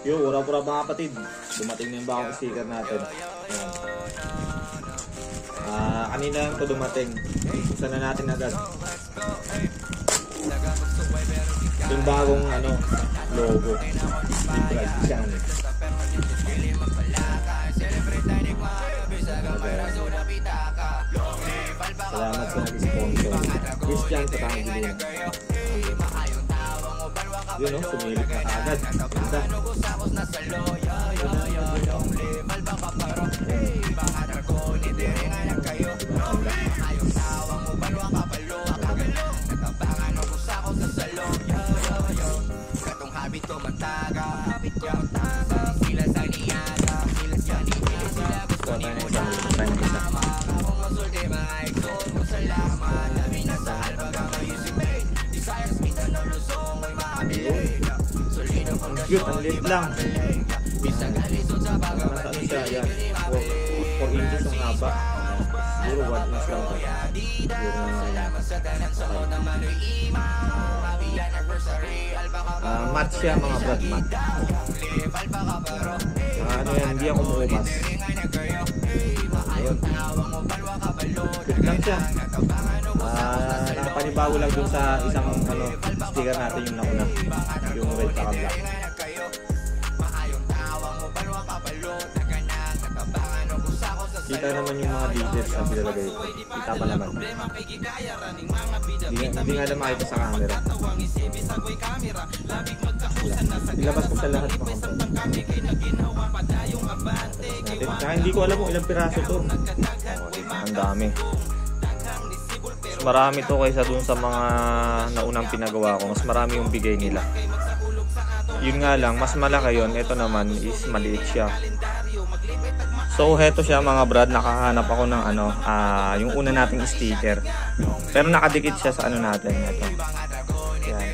Yo, pura-pura mga kapatid. Dumating na yung bagong sticker natin. Ayan. Kanina lang ito dumating. Buksan na natin agad. Yung bagong logo. Librad siya. Salamat sa nag-sponsor. Christian sa Pangilinan. Yun o, sumilip na kaagad. Ganda. Cute, ang lit lang. Nasa siya, yan. 4 inches ang haba. Siguro 1 inch lang. Matte siya mga brad, matte. Yan, hindi ako umuupas. Cute lang siya. Nakapanibago lang dun sa isang sticker natin yung nauna. Yung red saka black. Kita naman yung mga details na pinalagay ito. Kita pa naman. Hindi nga lang makita sa camera. Ilabas ko sa lahat mga natin. Kaya hindi ko alam kung ilang piraso to. Ang dami. Mas marami to kaysa dun sa mga naunang pinagawa ko. Mas marami yung bigay nila. Yun nga lang, mas malaki yun. Ito naman is maliit siya. So heto siya mga brad, nakahanap ako ng yung una nating sticker. Pero nakadikit siya sa natin. Yan.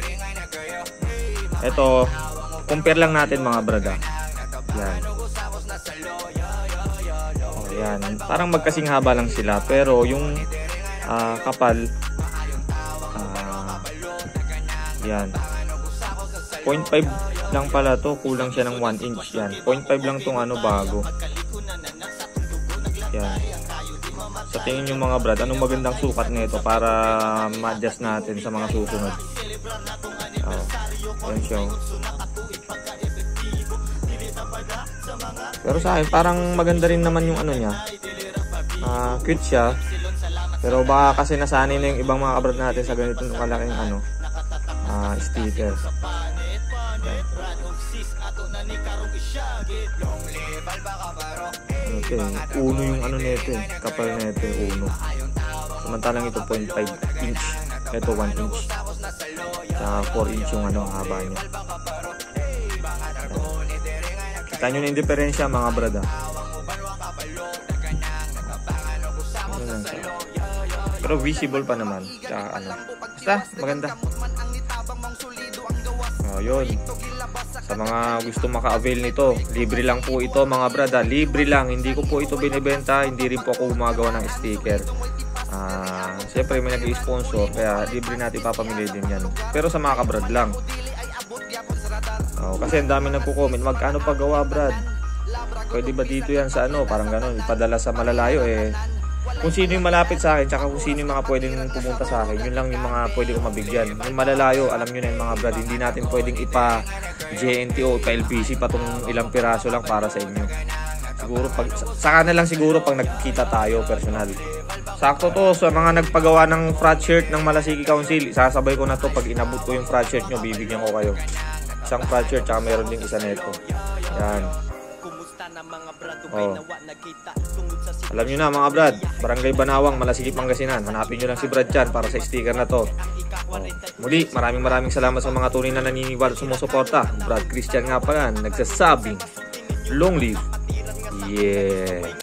Ito, compare lang natin mga brad. Yan. Yan. Parang magkasing haba lang sila. Pero yung kapal, yan. 0.5 lang pala to, kulang siya ng 1 inch yan. 0.5 lang tong bago. Yan. Sa tingin nyo mga brad, anong magandang sukat nito para ma-adjust natin sa mga susunod? Yan siya. Pero sa akin, parang maganda rin naman yung niya. Cute siya. Pero baka kasi nasanay na yung ibang mga kabrad natin sa ganitong kalaking sticker. Okay, uno yung nito kapal nito, uno. Samantalang ito 0.5 inch, ito 1 inch. Tsaka 4 inch yung haba niya. Kita nyo na yung diferensya mga brad. Pero visible pa naman. Tsaka basta maganda. Yun. Sa mga gusto maka-avail nito, libre lang po ito mga brada. Libre lang. Hindi ko po ito binibenta. Hindi rin po ako gumagawa ng sticker. Siyempre may nag-i-sponsor. Kaya libre natin papamili din yan. Pero sa mga kabrad lang. Kasi ang dami nagko-comment. Magkano pa gawa brad? Pwede ba dito yan sa parang gano'n. Ipadala sa malalayo kung sino yung malapit sa akin, tsaka kung sino yung mga pwedeng pumunta sa akin, yun lang yung mga pwedeng mabigyan. Yung malalayo, alam nyo na yung mga brad, hindi natin pwedeng ipa-JNT o ipa-LPC pa itong ilang piraso lang para sa inyo. Siguro, saka na lang siguro pag nagkita tayo personal. Sakto to, sa mga nagpagawa ng frat shirt ng Malasiki Council, sasabay ko na to pag inabot ko yung frat shirt nyo, bibigyan ko kayo. Isang frat shirt, tsaka meron din isa neto. Yan. Alam nyo na mga brad, Barangay Banawang, Malasiki, Pangasinan. Hanapin nyo lang si Brad Chan para sa sticker na to. Muli, maraming salamat sa mga tunay na naniniwala at sumusuporta. Brad Christian nga pala, nagsasabing long live. Yeah.